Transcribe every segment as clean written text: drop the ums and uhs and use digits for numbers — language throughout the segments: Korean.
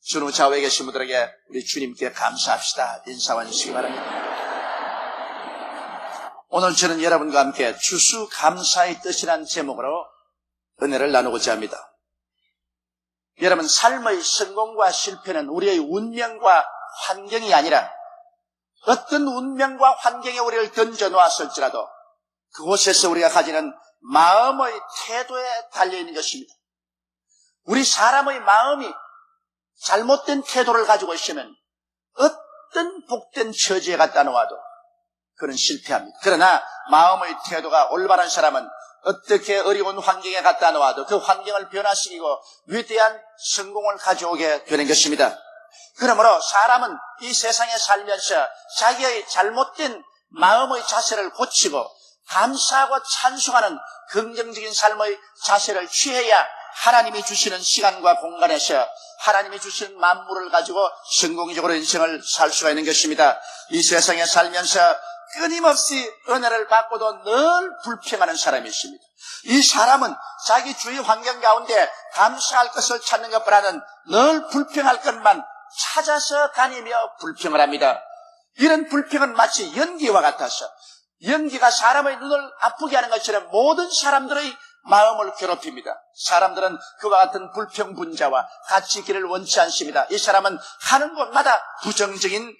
주로 좌우에 계신 분들에게 우리 주님께 감사합시다. 인사와 주시기 바랍니다. 오늘 저는 여러분과 함께 추수감사의 뜻이라는 제목으로 은혜를 나누고자 합니다. 여러분, 삶의 성공과 실패는 우리의 운명과 환경이 아니라 어떤 운명과 환경에 우리를 던져놓았을지라도 그곳에서 우리가 가지는 마음의 태도에 달려있는 것입니다. 우리 사람의 마음이 잘못된 태도를 가지고 있으면 어떤 복된 처지에 갖다 놓아도 그는 실패합니다. 그러나 마음의 태도가 올바른 사람은 어떻게 어려운 환경에 갖다 놓아도 그 환경을 변화시키고 위대한 성공을 가져오게 되는 것입니다. 그러므로 사람은 이 세상에 살면서 자기의 잘못된 마음의 자세를 고치고 감사하고 찬송하는 긍정적인 삶의 자세를 취해야 하나님이 주시는 시간과 공간에서 하나님이 주신 만물을 가지고 성공적으로 인생을 살 수가 있는 것입니다. 이 세상에 살면서 끊임없이 은혜를 받고도 늘 불평하는 사람이 있습니다. 이 사람은 자기 주위 환경 가운데 감사할 것을 찾는 것보다는 늘 불평할 것만 찾아서 다니며 불평을 합니다. 이런 불평은 마치 연기와 같아서 연기가 사람의 눈을 아프게 하는 것처럼 모든 사람들의 마음을 괴롭힙니다. 사람들은 그와 같은 불평분자와 같이 있기를 원치 않습니다. 이 사람은 가는 곳마다 부정적인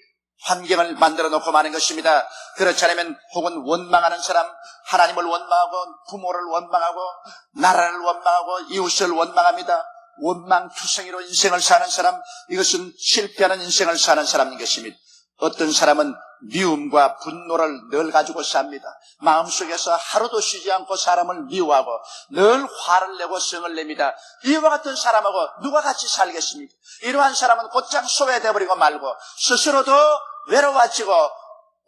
환경을 만들어 놓고 마는 것입니다. 그렇지 않으면 혹은 원망하는 사람, 하나님을 원망하고 부모를 원망하고 나라를 원망하고 이웃을 원망합니다. 원망투성이로 인생을 사는 사람, 이것은 실패하는 인생을 사는 사람인 것입니다. 어떤 사람은 미움과 분노를 늘 가지고 삽니다. 마음속에서 하루도 쉬지 않고 사람을 미워하고 늘 화를 내고 성을 냅니다. 이와 같은 사람하고 누가 같이 살겠습니까? 이러한 사람은 곧장 소외되어버리고 말고 스스로도 외로워지고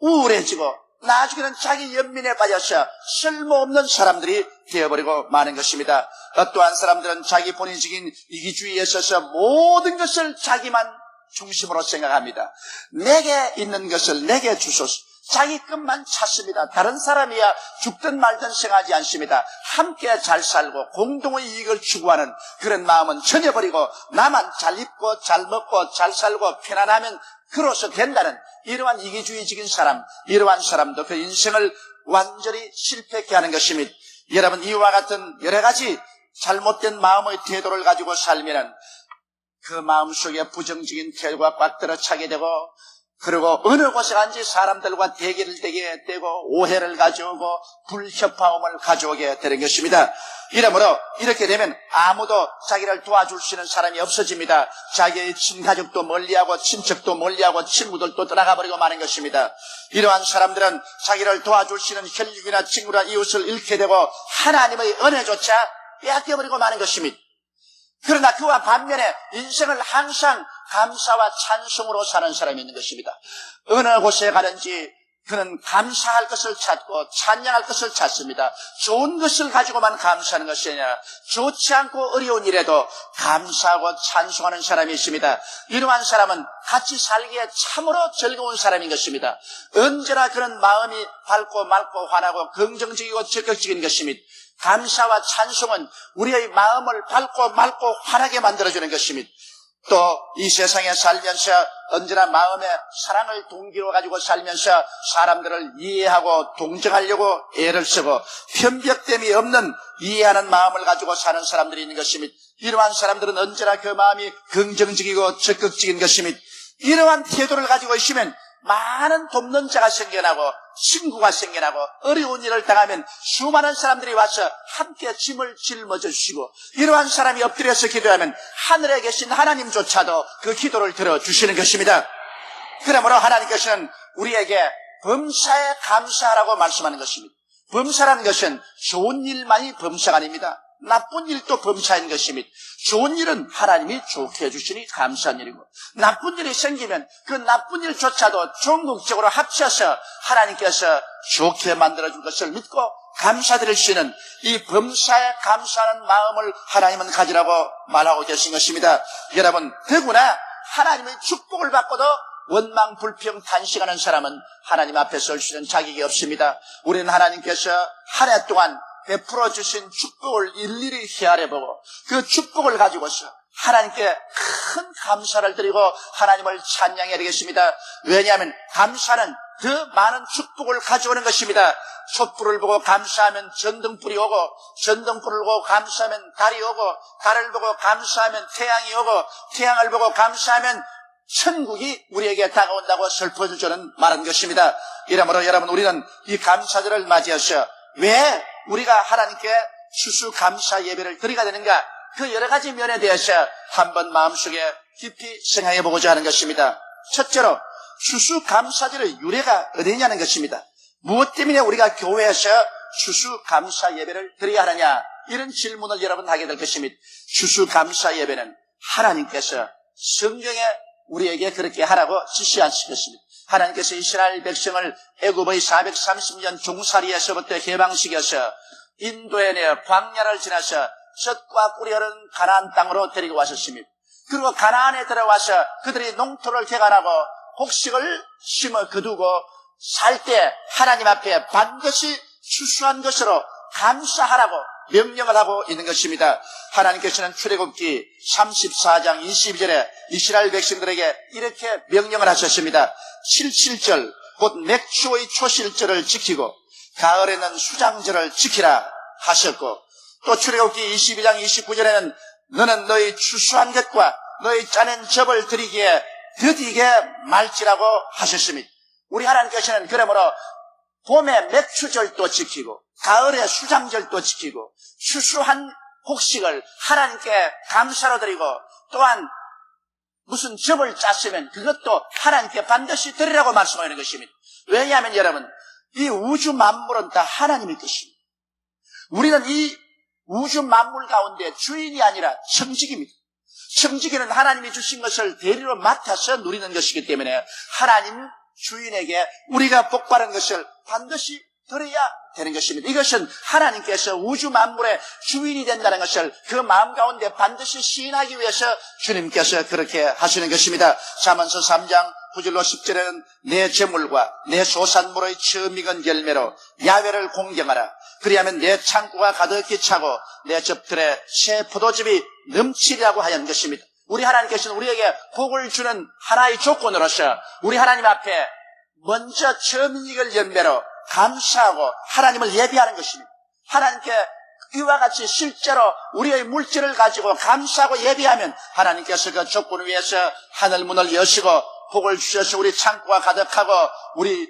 우울해지고 나중에는 자기 연민에 빠져서 쓸모없는 사람들이 되어버리고 마는 것입니다. 어떠한 사람들은 자기 본인적인 이기주의에 있어서 모든 것을 자기만 중심으로 생각합니다. 내게 있는 것을 내게 주소서. 자기 것만 찾습니다. 다른 사람이야 죽든 말든 생각하지 않습니다. 함께 잘 살고 공동의 이익을 추구하는 그런 마음은 전혀 버리고 나만 잘 입고 잘 먹고 잘 살고 편안하면 그로서 된다는 이러한 이기주의적인 사람, 이러한 사람도 그 인생을 완전히 실패케 하는 것입니다. 여러분, 이와 같은 여러 가지 잘못된 마음의 태도를 가지고 살면은 그 마음속에 부정적인 태도가 꽉 들어차게 되고, 그리고 어느 곳에 간지 사람들과 대결을 되게 되고 오해를 가져오고 불협화음을 가져오게 되는 것입니다. 이러므로 이렇게 되면 아무도 자기를 도와줄 수 있는 사람이 없어집니다. 자기의 친가족도 멀리하고 친척도 멀리하고 친구들도 떠나가 버리고 마는 것입니다. 이러한 사람들은 자기를 도와줄 수 있는 혈육이나 친구나 이웃을 잃게 되고 하나님의 은혜조차 빼앗겨버리고 마는 것입니다. 그러나 그와 반면에 인생을 항상 감사와 찬송으로 사는 사람이 있는 것입니다. 어느 곳에 가든지 그는 감사할 것을 찾고 찬양할 것을 찾습니다. 좋은 것을 가지고만 감사하는 것이 아니라 좋지 않고 어려운 일에도 감사하고 찬송하는 사람이 있습니다. 이러한 사람은 같이 살기에 참으로 즐거운 사람인 것입니다. 언제나 그런 마음이 밝고 맑고 환하고 긍정적이고 적극적인 것입니다. 감사와 찬송은 우리의 마음을 밝고 맑고 환하게 만들어주는 것입니다. 또 이 세상에 살면서 언제나 마음에 사랑을 동기로 가지고 살면서 사람들을 이해하고 동정하려고 애를 쓰고 편벽됨이 없는 이해하는 마음을 가지고 사는 사람들이 있는 것입니다. 이러한 사람들은 언제나 그 마음이 긍정적이고 적극적인 것입니다. 이러한 태도를 가지고 있으면 많은 돕는 자가 생겨나고 친구가 생겨나고 어려운 일을 당하면 수많은 사람들이 와서 함께 짐을 짊어져 주시고 이러한 사람이 엎드려서 기도하면 하늘에 계신 하나님조차도 그 기도를 들어주시는 것입니다. 그러므로 하나님께서는 우리에게 범사에 감사하라고 말씀하는 것입니다. 범사라는 것은 좋은 일만이 범사가 아닙니다. 나쁜 일도 범사인 것입니다. 좋은 일은 하나님이 좋게 해주시니 감사한 일이고 나쁜 일이 생기면 그 나쁜 일조차도 종국적으로 합쳐서 하나님께서 좋게 만들어준 것을 믿고 감사드릴 수 있는 이 범사에 감사하는 마음을 하나님은 가지라고 말하고 계신 것입니다. 여러분, 더구나 하나님의 축복을 받고도 원망, 불평, 탄식하는 사람은 하나님 앞에 설 수 있는 자격이 없습니다. 우리는 하나님께서 한 해 동안 베풀어 주신 축복을 일일이 헤아려보고 그 축복을 가지고서 하나님께 큰 감사를 드리고 하나님을 찬양해야 되겠습니다. 왜냐하면 감사는 더 많은 축복을 가져오는 것입니다. 촛불을 보고 감사하면 전등불이 오고, 전등불을 보고 감사하면 달이 오고, 달을 보고 감사하면 태양이 오고, 태양을 보고 감사하면 천국이 우리에게 다가온다고 설포주저는 말한 것입니다. 이러므로 여러분, 우리는 이 감사절을 맞이하셔 왜 우리가 하나님께 추수감사 예배를 드리게 되는가, 그 여러 가지 면에 대해서 한번 마음속에 깊이 생각해 보고자 하는 것입니다. 첫째로 추수감사절의 유래가 어디냐는 것입니다. 무엇 때문에 우리가 교회에서 추수감사 예배를 드려야 하느냐, 이런 질문을 여러분 하게 될 것입니다. 추수감사 예배는 하나님께서 성경에 우리에게 그렇게 하라고 지시하신 것입니다. 하나님께서 이스라엘 백성을 애굽의 430년 종살이에서부터 해방시켜서 인도에 내 광야를 지나서 젖과 꿀이 흐르는 가나안 땅으로 데리고 왔었습니다. 그리고 가나안에 들어와서 그들이 농토를 개간하고 곡식을 심어 거두고 살 때 하나님 앞에 반드시 추수한 것으로 감사하라고 명령을 하고 있는 것입니다. 하나님께서는 출애굽기 34장 22절에 이스라엘 백성들에게 이렇게 명령을 하셨습니다. 77절 곧 맥추의 초실절을 지키고 가을에는 수장절을 지키라 하셨고, 또 출애굽기 22장 29절에는 너는 너희 추수한 것과 너희 짜낸 접을 드리기에 드디게 말지라고 하셨습니다. 우리 하나님께서는 그러므로 봄에 맥추절도 지키고 가을에 수장절도 지키고 추수한 곡식을 하나님께 감사로 드리고, 또한 무슨 접을 짰으면 그것도 하나님께 반드시 드리라고 말씀하는 것입니다. 왜냐하면 여러분, 이 우주 만물은 다 하나님의 것입니다. 우리는 이 우주 만물 가운데 주인이 아니라 청지기입니다. 청지기는 하나님이 주신 것을 대리로 맡아서 누리는 것이기 때문에 하나님 주인에게 우리가 복받은 것을 반드시 드려야 되는 것입니다. 이것은 하나님께서 우주 만물의 주인이 된다는 것을 그 마음 가운데 반드시 시인하기 위해서 주님께서 그렇게 하시는 것입니다. 잠언서 3장 9절로 10절에는 내 재물과 내 소산물의 처음 익은 열매로 야훼를 공경하라. 그리하면 내 창고가 가득히 차고 내 접들에 새 포도즙이 넘치리라고 하는 것입니다. 우리 하나님께서는 우리에게 복을 주는 하나의 조건으로서 우리 하나님 앞에 먼저 처음 익은 열매로 감사하고 하나님을 예배하는 것입니다. 하나님께 이와 같이 실제로 우리의 물질을 가지고 감사하고 예배하면 하나님께서 그 조건을 위해서 하늘문을 여시고 복을 주셔서 우리 창고가 가득하고 우리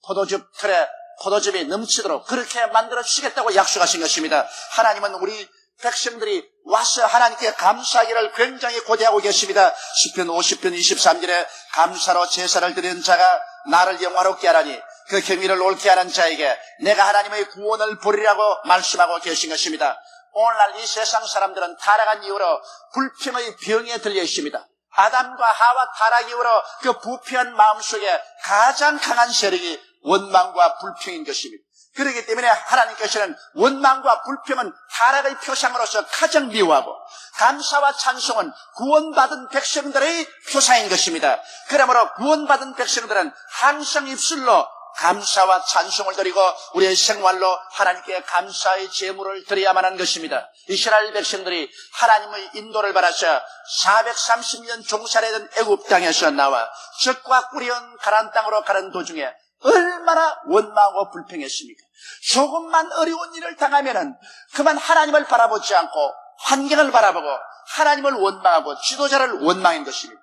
포도즙 틀에 포도즙이 넘치도록 그렇게 만들어 주시겠다고 약속하신 것입니다. 하나님은 우리 백성들이 와서 하나님께 감사하기를 굉장히 고대하고 계십니다. 시편 50편 23절에 감사로 제사를 드리는 자가 나를 영화롭게 하라니 그 경의를 옳게 하는 자에게 내가 하나님의 구원을 보리라고 말씀하고 계신 것입니다. 오늘날 이 세상 사람들은 타락한 이후로 불평의 병에 들려 있습니다. 아담과 하와 타락 이후로 그 부패한 마음속에 가장 강한 세력이 원망과 불평인 것입니다. 그렇기 때문에 하나님께서는 원망과 불평은 타락의 표상으로서 가장 미워하고 감사와 찬송은 구원받은 백성들의 표상인 것입니다. 그러므로 구원받은 백성들은 항상 입술로 감사와 찬송을 드리고 우리의 생활로 하나님께 감사의 제물을 드려야만 하는 것입니다. 이스라엘 백성들이 하나님의 인도를 받아서 430년 종살이던 애굽 땅에서 나와 젖과 꿀이 온 가나안 땅으로 가는 도중에 얼마나 원망하고 불평했습니까? 조금만 어려운 일을 당하면은 그만 하나님을 바라보지 않고 환경을 바라보고 하나님을 원망하고 지도자를 원망한 것입니다.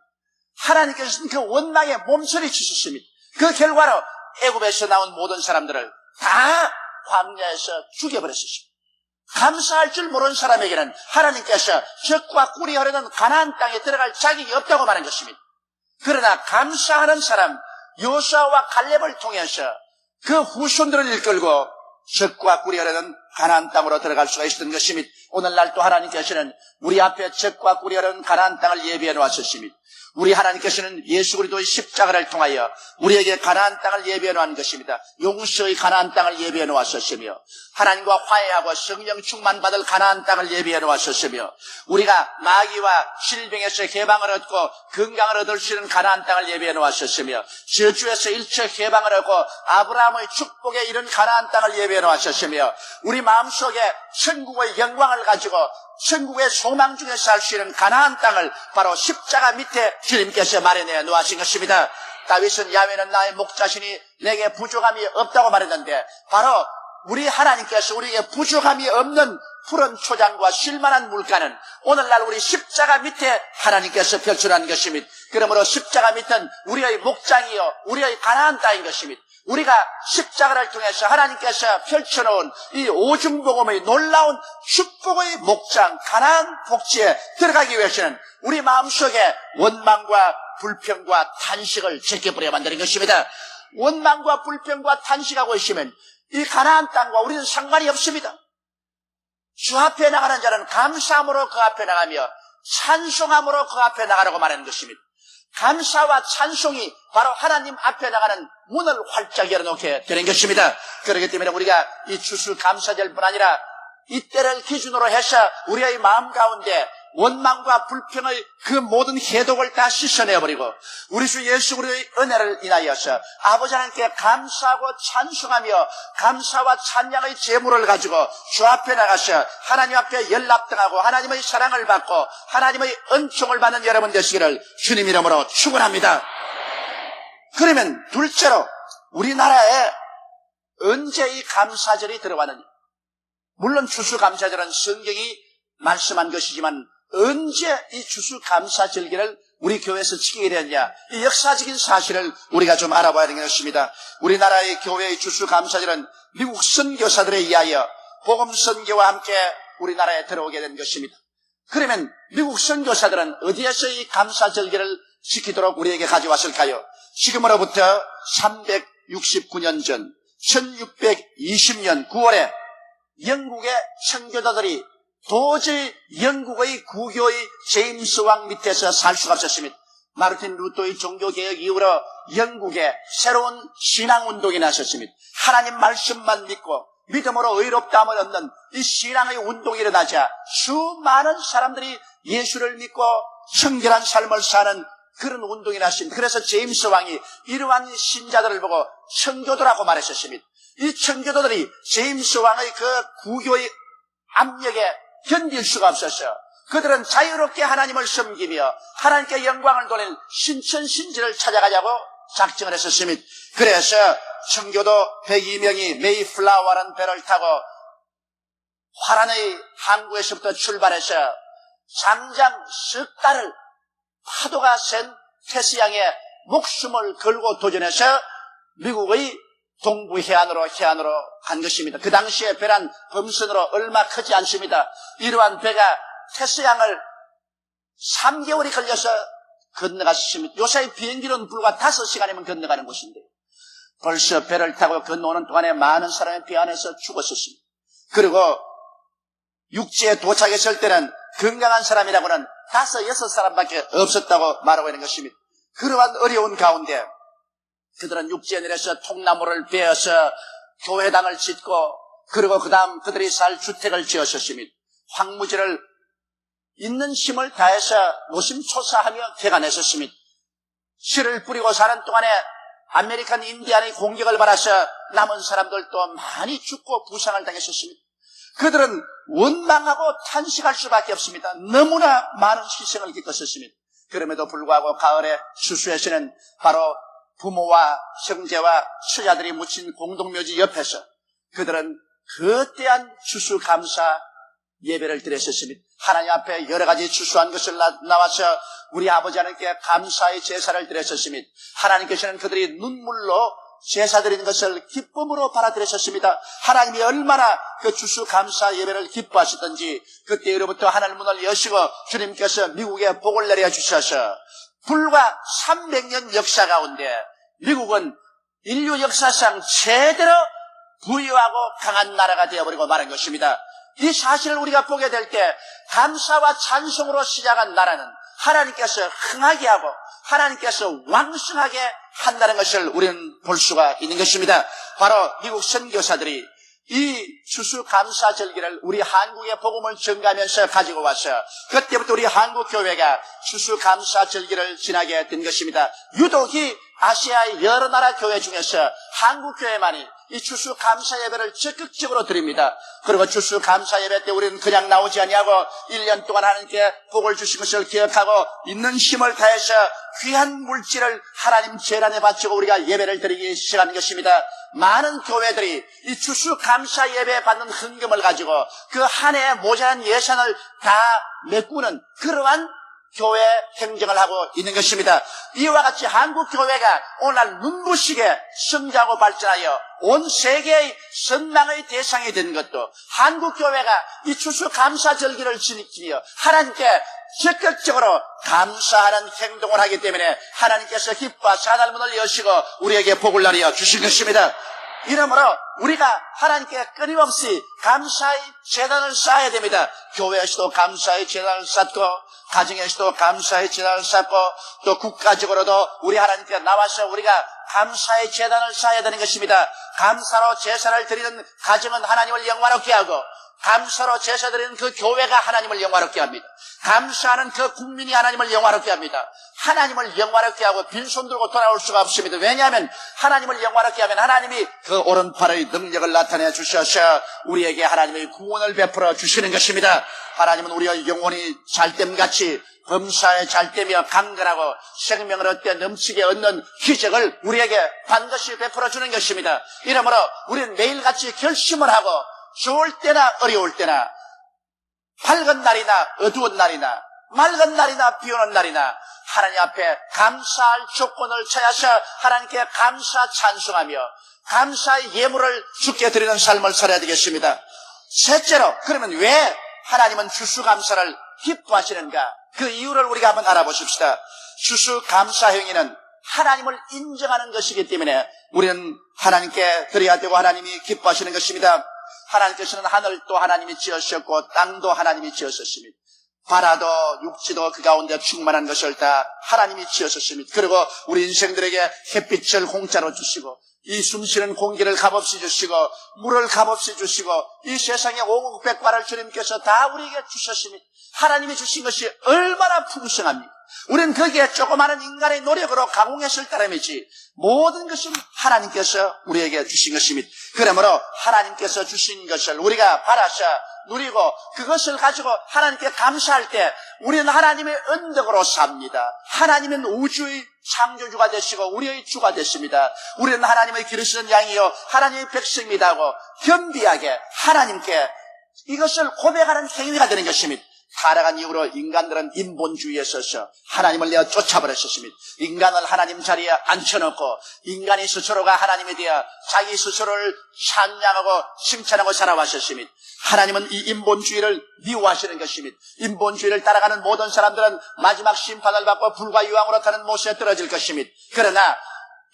하나님께서는 그 원망에 몸서리 치셨습니다. 그 결과로 애굽에서 나온 모든 사람들을 다 광야에서 죽여버렸습니다. 감사할 줄 모르는 사람에게는 하나님께서 젖과 꿀이 흐르는 가나안 땅에 들어갈 자격이 없다고 말한 것입니다. 그러나 감사하는 사람 요수아와 갈렙을 통해서 그 후손들을 이끌고 젖과 꿀이 흐르는 가나안 땅으로 들어갈 수가 있었던 것입니다. 오늘날 또 하나님께서는 우리 앞에 젖과 꿀이 흐르는 가나안 땅을 예비해 놓았습니다. 우리 하나님께서는 예수 그리스도의 십자가를 통하여 우리에게 가나안 땅을 예비해 놓은 것입니다. 용서의 가나안 땅을 예비해 놓았었으며 하나님과 화해하고 성령 충만받을 가나안 땅을 예비해 놓았었으며 우리가 마귀와 질병에서 해방을 얻고 건강을 얻을 수 있는 가나안 땅을 예비해 놓았었으며 저주에서 일체 해방을 얻고 아브라함의 축복에 이른 가나안 땅을 예비해 놓았었으며 우리 마음속에 천국의 영광을 가지고 천국의 소망 중에 살 수 있는 가나안 땅을 바로 십자가 밑에 주님께서 마련해 놓으신 것입니다. 다윗은 야훼는 나의 목자시니 내게 부족함이 없다고 말했는데 바로 우리 하나님께서 우리에게 부족함이 없는 푸른 초장과 쉴만한 물가는 오늘날 우리 십자가 밑에 하나님께서 펼쳐놓은 것입니다. 그러므로 십자가 밑은 우리의 목장이요 우리의 가나안 땅인 것입니다. 우리가 십자가를 통해서 하나님께서 펼쳐놓은 이 오중복음의 놀라운 축복의 목장 가나안 복지에 들어가기 위해서는 우리 마음속에 원망과 불평과 탄식을 제껴버려야 만드는 것입니다. 원망과 불평과 탄식하고 있으면 이 가나안 땅과 우리는 상관이 없습니다. 주 앞에 나가는 자는 감사함으로 그 앞에 나가며 찬송함으로 그 앞에 나가라고 말하는 것입니다. 감사와 찬송이 바로 하나님 앞에 나가는 문을 활짝 열어놓게 되는 것입니다. 그렇기 때문에 우리가 이 추수감사절뿐 아니라 이때를 기준으로 해서 우리의 마음 가운데 원망과 불평의 그 모든 해독을 다 씻어내버리고 우리 주 예수 그리스도의 은혜를 인하여서 아버지 하나님께 감사하고 찬송하며 감사와 찬양의 제물을 가지고 주 앞에 나가서 하나님 앞에 연락등하고 하나님의 사랑을 받고 하나님의 은총을 받는 여러분 되시기를 주님 이름으로 축원합니다. 그러면 둘째로 우리나라에 언제 이 감사절이 들어왔느냐? 물론 추수감사절은 성경이 말씀한 것이지만 언제 이 추수감사절기를 우리 교회에서 지키게 되었냐? 이 역사적인 사실을 우리가 좀 알아봐야 되는 것입니다. 우리나라의 교회의 추수감사절은 미국 선교사들에 의하여 복음선교와 함께 우리나라에 들어오게 된 것입니다. 그러면 미국 선교사들은 어디에서 이 감사절기를 지키도록 우리에게 가져왔을까요? 지금으로부터 369년 전 1620년 9월에 영국의 청교도들이 도저히 영국의 구교의 제임스 왕 밑에서 살 수가 없었습니다. 마르틴 루터의 종교개혁 이후로 영국에 새로운 신앙운동이 나섰습니다. 하나님 말씀만 믿고 믿음으로 의롭다함을 얻는 이 신앙의 운동이 일어나자 수많은 사람들이 예수를 믿고 청결한 삶을 사는 그런 운동이 났습니다. 그래서 제임스 왕이 이러한 신자들을 보고 청교도라고 말했었습니다. 이 청교도들이 제임스 왕의 그 구교의 압력에 견딜 수가 없었어요. 그들은 자유롭게 하나님을 섬기며 하나님께 영광을 돌릴 신천신지를 찾아가자고 작정을 했었습니다. 그래서 청교도 102명이 메이플라워라는 배를 타고 화란의 항구에서부터 출발해서 장장 석 달을 파도가 센 태스양에 목숨을 걸고 도전해서 미국의 동부 해안으로 간 것입니다. 그 당시에 배란 범선으로 얼마 크지 않습니다. 이러한 배가 태스양을 3개월이 걸려서 건너갔습니다. 요새 비행기로는 불과 5시간이면 건너가는 곳인데 벌써 배를 타고 건너오는 동안에 많은 사람이 배 안에서 죽었었습니다. 그리고 육지에 도착했을 때는 건강한 사람이라고는 5, 6사람밖에 없었다고 말하고 있는 것입니다. 그러한 어려운 가운데 그들은 육지에 내려서 통나무를 베어서 교회당을 짓고 그리고 그 다음 그들이 살 주택을 지었었습니다. 황무지를 있는 힘을 다해서 노심초사하며 개간했었습니다. 씨를 뿌리고 사는 동안에 아메리칸 인디안의 공격을 받아서 남은 사람들도 많이 죽고 부상을 당했었습니다. 그들은 원망하고 탄식할 수밖에 없습니다. 너무나 많은 희생을 겪었었습니다. 그럼에도 불구하고 가을에 추수에서는 바로 부모와 형제와 처자들이 묻힌 공동묘지 옆에서 그들은 거대한 추수감사 예배를 드렸었습니다. 하나님 앞에 여러 가지 추수한 것을 나와서 우리 아버지 하나님께 감사의 제사를 드렸었습니다. 하나님께서는 그들이 눈물로 제사 드리는 것을 기쁨으로 받아들였었습니다. 하나님이 얼마나 그 추수감사 예배를 기뻐하셨던지 그때로부터 하늘 문을 여시고 주님께서 미국에 복을 내려주셔서 불과 300년 역사 가운데 미국은 인류 역사상 제대로 부유하고 강한 나라가 되어버리고 말한 것입니다. 이 사실을 우리가 보게 될 때 감사와 찬송으로 시작한 나라는 하나님께서 흥하게 하고 하나님께서 왕성하게 한다는 것을 우리는 볼 수가 있는 것입니다. 바로 미국 선교사들이 이 추수감사절기를 우리 한국의 복음을 전가하면서 가지고 와서 그때부터 우리 한국교회가 추수감사절기를 지나게 된 것입니다. 유독 이 아시아의 여러 나라 교회 중에서 한국교회만이 이 추수감사 예배를 적극적으로 드립니다. 그리고 추수감사 예배 때 우리는 그냥 나오지 아니하고 1년 동안 하나님께 복을 주신 것을 기억하고 있는 힘을 다해서 귀한 물질을 하나님 재단에 바치고 우리가 예배를 드리기 시작하는 것입니다. 많은 교회들이 이 추수감사 예배 받는 헌금을 가지고 그 한 해에 모자란 예산을 다 메꾸는 그러한 교회 행정을 하고 있는 것입니다. 이와 같이 한국 교회가 오늘날 눈부시게 성장하고 발전하여 온 세계의 선망의 대상이 된 것도 한국 교회가 이 추수감사절기를 지키며 하나님께 적극적으로 감사하는 행동을 하기 때문에 하나님께서 기뻐하사 하늘문을 여시고 우리에게 복을 나누어 주신 것입니다. 이러므로 우리가 하나님께 끊임없이 감사의 제단을 쌓아야 됩니다. 교회에서도 감사의 제단을 쌓고 가정에서도 감사의 제단을 쌓고 또 국가적으로도 우리 하나님께 나와서 우리가 감사의 제단을 쌓아야 되는 것입니다. 감사로 제사를 드리는 가정은 하나님을 영화롭게 하고 감사로 제사 드리는 그 교회가 하나님을 영화롭게 합니다. 감사하는 그 국민이 하나님을 영화롭게 합니다. 하나님을 영화롭게 하고 빈손 들고 돌아올 수가 없습니다. 왜냐하면 하나님을 영화롭게 하면 하나님이 그 오른팔의 능력을 나타내 주셔서 우리에게 하나님의 구원을 베풀어 주시는 것입니다. 하나님은 우리가 영혼이 잘됨같이 범사에 잘되며 강건하고 생명을 얻게 넘치게 얻는 기적을 우리에게 반드시 베풀어 주는 것입니다. 이러므로 우리는 매일같이 결심을 하고 좋을 때나 어려울 때나 밝은 날이나 어두운 날이나 맑은 날이나 비오는 날이나 하나님 앞에 감사할 조건을 찾아서 하나님께 감사 찬송하며 감사의 예물을 주께 드리는 삶을 살아야 되겠습니다. 셋째로, 그러면 왜 하나님은 추수감사를 기뻐하시는가? 그 이유를 우리가 한번 알아보십시다. 추수감사 행위는 하나님을 인정하는 것이기 때문에 우리는 하나님께 드려야 되고 하나님이 기뻐하시는 것입니다. 하나님께서는 하늘도 하나님이 지으셨고 땅도 하나님이 지으셨습니다. 바다도 육지도 그 가운데 충만한 것을 다 하나님이 지으셨습니다. 그리고 우리 인생들에게 햇빛을 공짜로 주시고 이 숨쉬는 공기를 값없이 주시고 물을 값없이 주시고 이 세상에 오곡백과를 주님께서 다 우리에게 주셨습니다. 하나님이 주신 것이 얼마나 풍성합니까? 우리는 거기에 조그마한 인간의 노력으로 가공했을 따름이지 모든 것은 하나님께서 우리에게 주신 것입니다. 그러므로 하나님께서 주신 것을 우리가 받아서 누리고 그것을 가지고 하나님께 감사할 때 우리는 하나님의 언덕으로 삽니다. 하나님은 우주의 창조주가 되시고 우리의 주가 되십니다. 우리는 하나님의 기르시는 양이요 하나님의 백성입니다 하고 겸비하게 하나님께 이것을 고백하는 행위가 되는 것입니다. 타락한 이후로 인간들은 인본주의에 서서 하나님을 내어 쫓아버렸습니다. 인간을 하나님 자리에 앉혀놓고 인간이 스스로가 하나님에 대해 자기 스스로를 찬양하고 칭찬하고 살아왔습니다. 하나님은 이 인본주의를 미워하시는 것입니다. 인본주의를 따라가는 모든 사람들은 마지막 심판을 받고 불과 유황으로 타는 못에 떨어질 것입니다. 그러나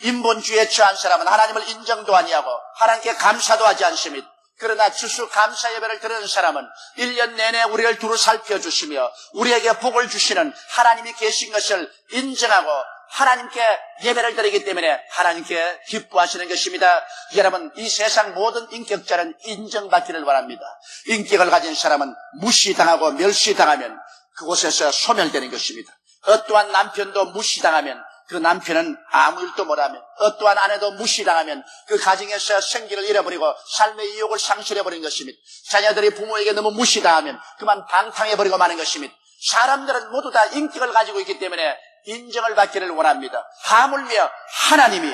인본주의에 처한 사람은 하나님을 인정도 아니하고 하나님께 감사도 하지 않습니다. 그러나 추수감사 예배를 드리는 사람은 1년 내내 우리를 두루 살펴주시며 우리에게 복을 주시는 하나님이 계신 것을 인정하고 하나님께 예배를 드리기 때문에 하나님께 기뻐하시는 것입니다. 여러분, 이 세상 모든 인격자는 인정받기를 바랍니다. 인격을 가진 사람은 무시당하고 멸시당하면 그곳에서 소멸되는 것입니다. 어떠한 남편도 무시당하면 그 남편은 아무 일도 못하면 어떠한 아내도 무시당하면 그 가정에서 생기를 잃어버리고 삶의 이욕을 상실해버린 것입니다. 자녀들이 부모에게 너무 무시당하면 그만 방탕해버리고 마는 것입니다. 사람들은 모두 다 인격을 가지고 있기 때문에 인정을 받기를 원합니다. 하물며 하나님이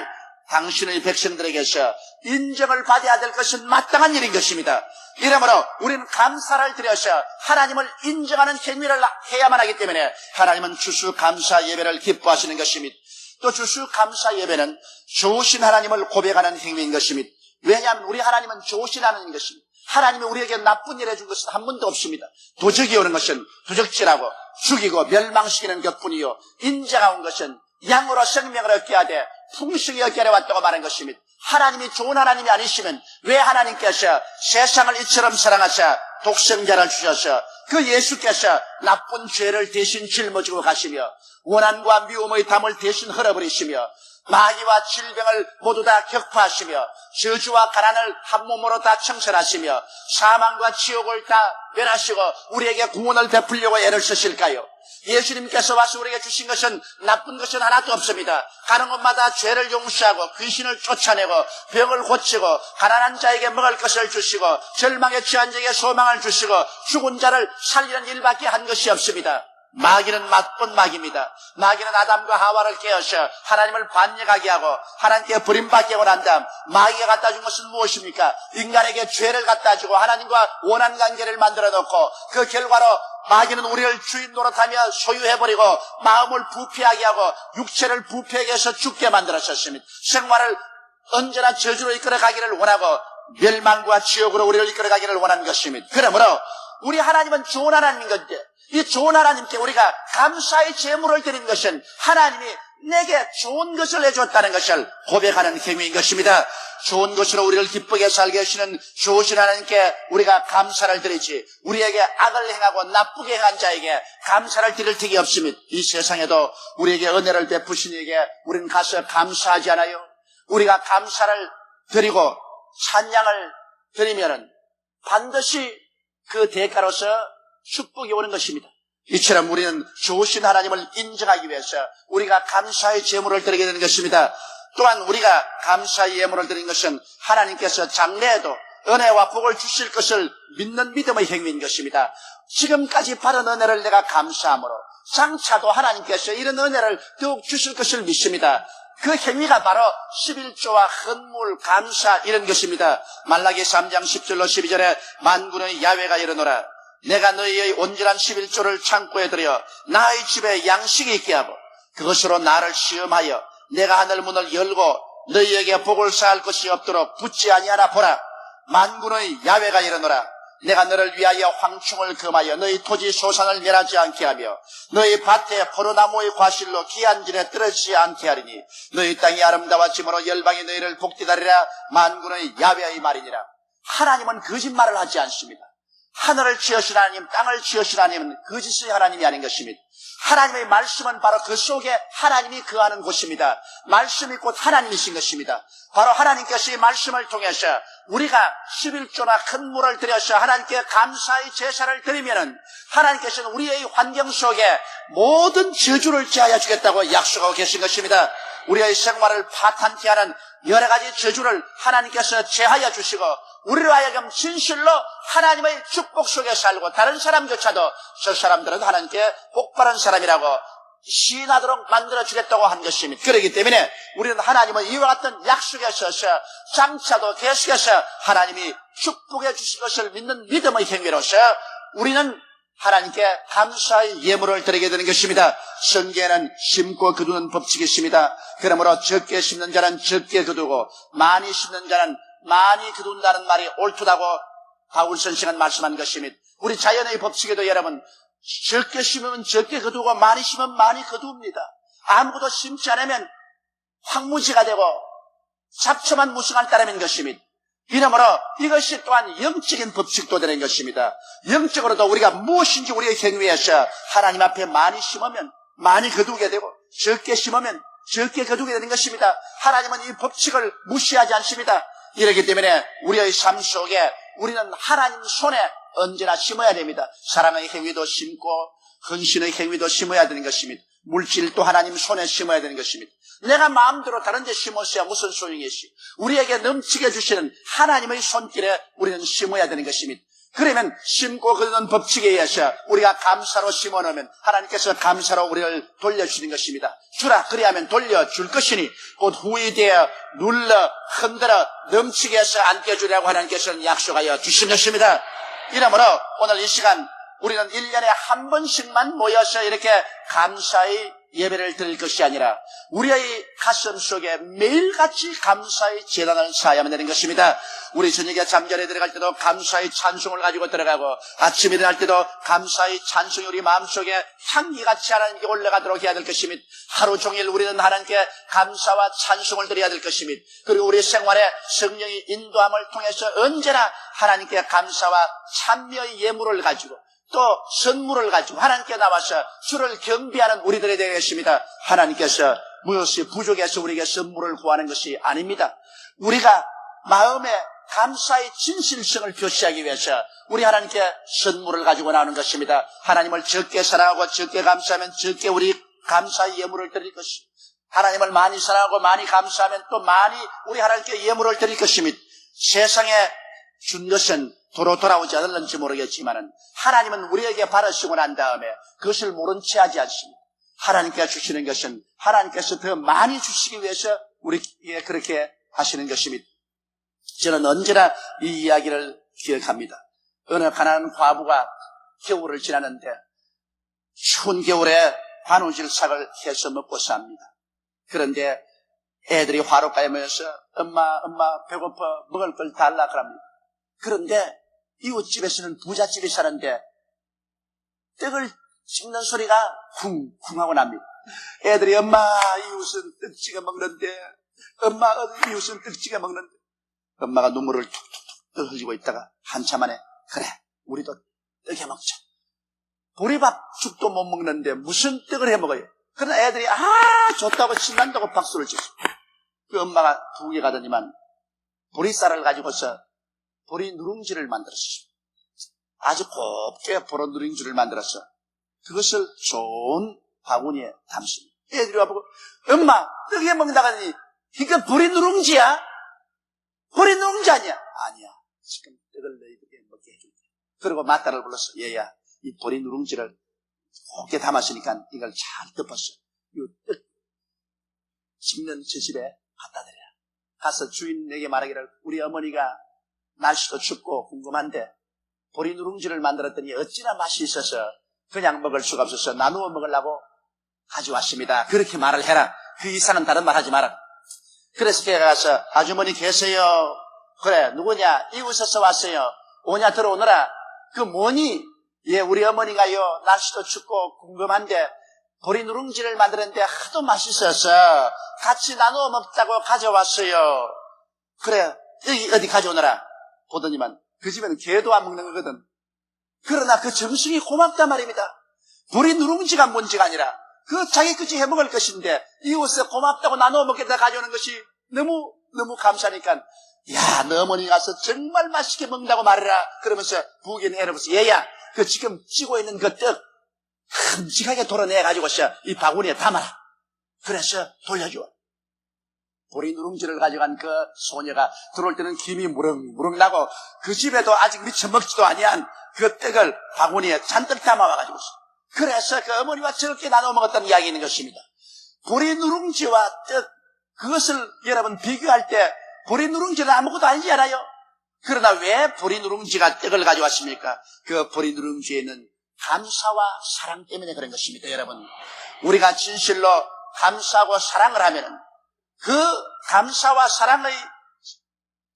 당신의 백성들에게서 인정을 받아야 될 것은 마땅한 일인 것입니다. 이러므로 우리는 감사를 드려서 하나님을 인정하는 행위를 해야만 하기 때문에 하나님은 추수감사 예배를 기뻐하시는 것입니다. 또 추수감사 예배는 좋으신 하나님을 고백하는 행위인 것입니다. 왜냐하면 우리 하나님은 좋으신 하나님인 것입니다. 하나님이 우리에게 나쁜 일 해준 것은 한 번도 없습니다. 도적이 오는 것은 도적질하고 죽이고 멸망시키는 것뿐이요 인정하는 것은 양으로 생명을 얻게 하되 풍성히 얻게 해왔다고 말한 것입니다. 하나님이 좋은 하나님이 아니시면 왜 하나님께서 세상을 이처럼 사랑하사 독생자를 주셔서 그 예수께서 나쁜 죄를 대신 짊어지고 가시며 원한과 미움의 담을 대신 흘려버리시며 마귀와 질병을 모두 다 격파하시며 저주와 가난을 한 몸으로 다 청산하시며 사망과 지옥을 다 멸하시고 우리에게 구원을 베풀려고 애를 쓰실까요? 예수님께서 와서 우리에게 주신 것은 나쁜 것은 하나도 없습니다. 가는 곳마다 죄를 용서하고 귀신을 쫓아내고 병을 고치고 가난한 자에게 먹을 것을 주시고 절망에 처한 자에게 소망을 주시고 죽은 자를 살리는 일밖에 한 것이 없습니다. 마귀는 나쁜 마귀입니다. 마귀는 아담과 하와를 깨어서 하나님을 반역하게 하고 하나님께 버림받게 하고 난 다음 마귀가 갖다 준 것은 무엇입니까? 인간에게 죄를 갖다 주고 하나님과 원한 관계를 만들어 놓고 그 결과로 마귀는 우리를 주인 노릇하며 소유해버리고 마음을 부패하게 하고 육체를 부패하게 해서 죽게 만들었습니다. 생활을 언제나 저주로 이끌어가기를 원하고 멸망과 지옥으로 우리를 이끌어가기를 원하는 것입니다. 그러므로 우리 하나님은 좋은 하나님인 건데 이 좋은 하나님께 우리가 감사의 제물을 드린 것은 하나님이 내게 좋은 것을 해줬다는 것을 고백하는 행위인 것입니다. 좋은 것으로 우리를 기쁘게 살게 하시는 좋으신 하나님께 우리가 감사를 드리지 우리에게 악을 행하고 나쁘게 행한 자에게 감사를 드릴 턱이 없습니다. 이 세상에도 우리에게 은혜를 베푸신 이에게 우리는 가서 감사하지 않아요? 우리가 감사를 드리고 찬양을 드리면은 반드시 그 대가로서 축복이 오는 것입니다. 이처럼 우리는 좋으신 하나님을 인정하기 위해서 우리가 감사의 제물을 드리게 되는 것입니다. 또한 우리가 감사의 예물을 드린 것은 하나님께서 장래에도 은혜와 복을 주실 것을 믿는 믿음의 행위인 것입니다. 지금까지 받은 은혜를 내가 감사함으로 장차도 하나님께서 이런 은혜를 더욱 주실 것을 믿습니다. 그 행위가 바로 11조와 헌물, 감사 이런 것입니다. 말라기 3장 10절로 12절에 만군의 야훼가 이르노라. 내가 너희의 온전한 11조를 창고에 들여 나의 집에 양식이 있게 하고 그것으로 나를 시험하여 내가 하늘 문을 열고 너희에게 복을 쌓을 것이 없도록 붙지 아니하나 보라. 만군의 야훼가 이르노라. 내가 너를 위하여 황충을 금하여 너희 토지 소산을 멸하지 않게 하며 너희 밭에 포도나무의 과실로 귀한 질에 떨어지지 않게 하리니 너희 땅이 아름다워짐으로 열방이 너희를 복되다리라. 만군의 야훼의 말이니라. 하나님은 거짓말을 하지 않습니다. 하늘을 지으신 하나님, 땅을 지으신 하나님은 거짓의 하나님이 아닌 것입니다. 하나님의 말씀은 바로 그 속에 하나님이 거하는 곳입니다. 말씀이 곧 하나님이신 것입니다. 바로 하나님께서 이 말씀을 통해서 우리가 11조나 큰 물을 들여서 하나님께 감사의 제사를 드리면은 하나님께서는 우리의 환경 속에 모든 저주를 제하여 주겠다고 약속하고 계신 것입니다. 우리의 생활을 파탄케 하는 여러 가지 저주를 하나님께서 제하여 주시고 우리로 하여금 진실로 하나님의 축복 속에 살고 다른 사람조차도 저 사람들은 하나님께 복받은 사람이라고 시인하도록 만들어주겠다고 한 것입니다. 그렇기 때문에 우리는 하나님은 이와 같은 약속에 서서 장차도 계속해서 하나님이 축복해 주실 것을 믿는 믿음의 행위로서 우리는 하나님께 감사의 예물을 드리게 되는 것입니다. 성경에는 심고 거두는 법칙이 있습니다. 그러므로 적게 심는 자는 적게 거두고 많이 심는 자는 많이 거둔다는 말이 옳다고 바울 선생은 말씀한 것입니다. 우리 자연의 법칙에도 여러분 적게 심으면 적게 거두고 많이 심으면 많이 거두입니다. 아무것도 심지 않으면 황무지가 되고 잡초만 무성한 따름인 것입니다. 이러므로 이것이 또한 영적인 법칙도 되는 것입니다. 영적으로도 우리가 무엇인지 우리의 행위에서 하나님 앞에 많이 심으면 많이 거두게 되고 적게 심으면 적게 거두게 되는 것입니다. 하나님은 이 법칙을 무시하지 않습니다. 이렇기 때문에 우리의 삶 속에 우리는 하나님 손에 언제나 심어야 됩니다. 사랑의 행위도 심고 헌신의 행위도 심어야 되는 것입니다. 물질도 하나님 손에 심어야 되는 것입니다. 내가 마음대로 다른 데 심었어야 무슨 소용이 있어. 우리에게 넘치게 주시는 하나님의 손길에 우리는 심어야 되는 것입니다. 그러면 심고 거두는 법칙에 의해서 우리가 감사로 심어놓으면 하나님께서 감사로 우리를 돌려주시는 것입니다. 주라 그리하면 돌려줄 것이니 곧 후이되어 눌러 흔들어 넘치게 해서 안겨주려고 하나님께서는 약속하여 주신 것입니다. 이러므로 오늘 이 시간 우리는 1년에 한 번씩만 모여서 이렇게 감사의 예배를 드릴 것이 아니라 우리의 가슴 속에 매일같이 감사의 제단을 쌓아야만 되는 것입니다. 우리 저녁에 잠자리에 들어갈 때도 감사의 찬송을 가지고 들어가고 아침에 일어날 때도 감사의 찬송이 우리 마음속에 향기같이 하나님께 올라가도록 해야 될 것입니다. 하루 종일 우리는 하나님께 감사와 찬송을 드려야 될 것입니다. 그리고 우리 생활에 성령의 인도함을 통해서 언제나 하나님께 감사와 찬미의 예물을 가지고 또 선물을 가지고 하나님께 나와서 주를 경배하는 우리들이 되겠습니다. 하나님께서 무엇이 부족해서 우리에게 선물을 구하는 것이 아닙니다. 우리가 마음에 감사의 진실성을 표시하기 위해서 우리 하나님께 선물을 가지고 나오는 것입니다. 하나님을 적게 사랑하고 적게 감사하면 적게 우리 감사의 예물을 드릴 것입니다. 하나님을 많이 사랑하고 많이 감사하면 또 많이 우리 하나님께 예물을 드릴 것입니다. 세상에 준 것은 도로 돌아오지 않을는지 모르겠지만 하나님은 우리에게 받으시고 난 다음에 그것을 모른 채 하지 않습니다. 하나님께 주시는 것은 하나님께서 더 많이 주시기 위해서 우리에게 그렇게 하시는 것입니다. 저는 언제나 이 이야기를 기억합니다. 어느 가난한 과부가 겨울을 지나는데 추운 겨울에 관우질 삭을 해서 먹고 삽니다. 그런데 애들이 화로가에 모여서 엄마 배고파 먹을 걸 달라 그럽니다. 그런데 이웃집에서는 부잣집이 사는데 떡을 씹는 소리가 쿵쿵하고 납니다. 애들이 엄마 이웃은 떡지게 먹는데 엄마 이웃은 떡지게 먹는데 엄마가 눈물을 툭툭툭 흘리고 있다가 한참 안에 그래 우리도 떡 해먹자. 보리밥죽도 못 먹는데 무슨 떡을 해먹어요. 그러나 애들이 좋다고 신난다고 박수를 치습니다. 그 엄마가 부엌에 가더니만 보리쌀을 가지고서 보리 누룽지를 만들었습니다. 아주 곱게 보리 누룽지를 만들어서 그것을 좋은 바구니에 담습니다. 애들이 와보고 엄마 떡 해먹는다고 하더니 이거 보리 누룽지야? 보리 누룽지 아니야? 아니야. 지금 떡을 너희들에게 먹게 해줄게. 그리고 맏딸을 불러서 얘야 이 보리 누룽지를 곱게 담았으니까 이걸 잘 덮었어. 이 떡 씹는 저 집에 갖다 드려. 가서 주인에게 말하기를 우리 어머니가 날씨도 춥고 궁금한데 보리 누룽지를 만들었더니 어찌나 맛이 있어서 그냥 먹을 수가 없어서 나누어 먹으려고 가져왔습니다. 그렇게 말을 해라. 그 이상은 다른 말 하지 마라. 그래서 걔가 가서 아주머니 계세요. 그래 누구냐? 이웃에서 왔어요. 오냐 들어오너라. 그 뭐니? 예, 우리 어머니가요 날씨도 춥고 궁금한데 보리 누룽지를 만드는데 하도 맛있어서 같이 나누어 먹자고 가져왔어요. 그래 여기 어디 가져오너라. 보더니만 그 집에는 개도 안 먹는 거거든. 그러나 그 정성이 고맙단 말입니다. 보리 누룽지가 문제가 아니라 그 자기 끝이 해먹을 것인데 이웃에 고맙다고 나누어 먹겠다 가져오는 것이 너무 감사하니까 야, 너 어머니 가서 정말 맛있게 먹는다고 말해라. 그러면서 부엌에 있는 애를 보면서 얘야 그 지금 찌고 있는 그 떡 큼직하게 돌아내가지고서 이 바구니에 담아라. 그래서 돌려줘. 보리 누룽지를 가져간 그 소녀가 들어올 때는 김이 무릉무릉 나고 그 집에도 아직 미처 먹지도 아니한 그 떡을 바구니에 잔뜩 담아와가지고 그래서 그 어머니와 저렇게 나눠 먹었다는 이야기 있는 것입니다. 보리 누룽지와 떡 그것을 여러분 비교할 때 보리 누룽지는 아무것도 아니지 않아요? 그러나 왜 보리 누룽지가 떡을 가져왔습니까? 그 보리 누룽지에는 감사와 사랑 때문에 그런 것입니다. 여러분 우리가 진실로 감사하고 사랑을 하면은 그 감사와 사랑의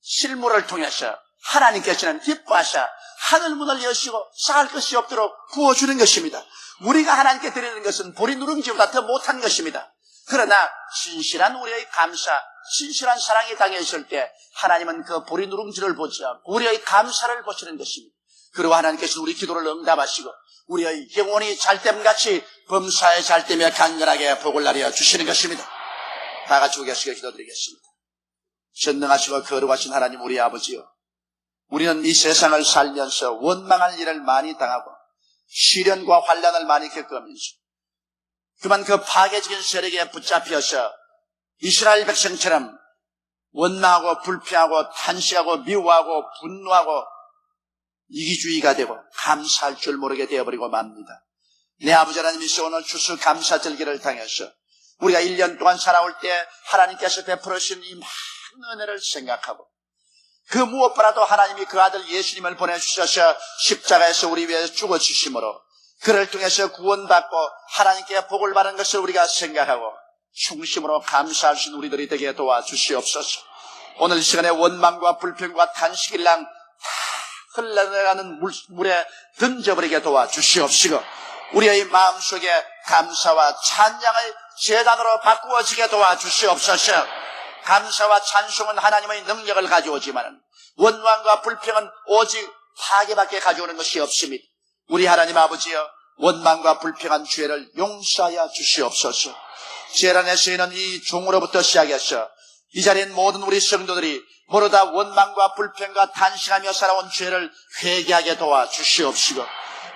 실물을 통해서 하나님께서는 기뻐하셔 하늘 문을 여시고 쌓을 것이 없도록 부어주는 것입니다. 우리가 하나님께 드리는 것은 보리 누룽지보다 더 못한 것입니다. 그러나 진실한 우리의 감사, 진실한 사랑이 당해있을 때 하나님은 그 보리 누룽지를 보지 않고 우리의 감사를 보시는 것입니다. 그리고 하나님께서는 우리 기도를 응답하시고 우리의 영혼이 잘됨같이 범사에 잘되며 강건하게 복을 나려 주시는 것입니다. 다 같이 우겨시게 기도드리겠습니다. 전능하시고 거룩하신 하나님 우리 아버지요, 우리는 이 세상을 살면서 원망할 일을 많이 당하고 시련과 환난을 많이 겪으면서 그만 그 파괴적인 세력에 붙잡혀서 이스라엘 백성처럼 원망하고 불평하고 탄식하고 미워하고 분노하고 이기주의가 되고 감사할 줄 모르게 되어버리고 맙니다. 내 아버지 하나님이서 오늘 추수감사절기를 당해서 우리가 1년 동안 살아올 때 하나님께서 베풀으신 이 많은 은혜를 생각하고 그 무엇보다도 하나님이 그 아들 예수님을 보내주셔서 십자가에서 우리 위해 죽어주심으로 그를 통해서 구원받고 하나님께 복을 받은 것을 우리가 생각하고 충심으로 감사할 수 있는 우리들이 되게 도와주시옵소서. 오늘 이 시간에 원망과 불평과 탄식일랑 다 흘러내가는 물에 던져버리게 도와주시옵시고 우리의 마음속에 감사와 찬양의 제단으로 바꾸어지게 도와주시옵소서. 감사와 찬송은 하나님의 능력을 가져오지만 원망과 불평은 오직 파괴밖에 가져오는 것이 없습니다. 우리 하나님 아버지여, 원망과 불평한 죄를 용서하여 주시옵소서. 죄란에 쓰이는 이 종으로부터 시작해서 이 자리에 있는 모든 우리 성도들이 모르다 원망과 불평과 탄식하며 살아온 죄를 회개하게 도와주시옵시고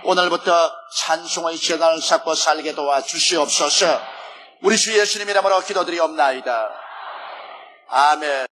오늘부터 찬송의 재단을 쌓고 살게 도와주시옵소서. 우리 주 예수님 이름으로 기도드리옵나이다. 아멘.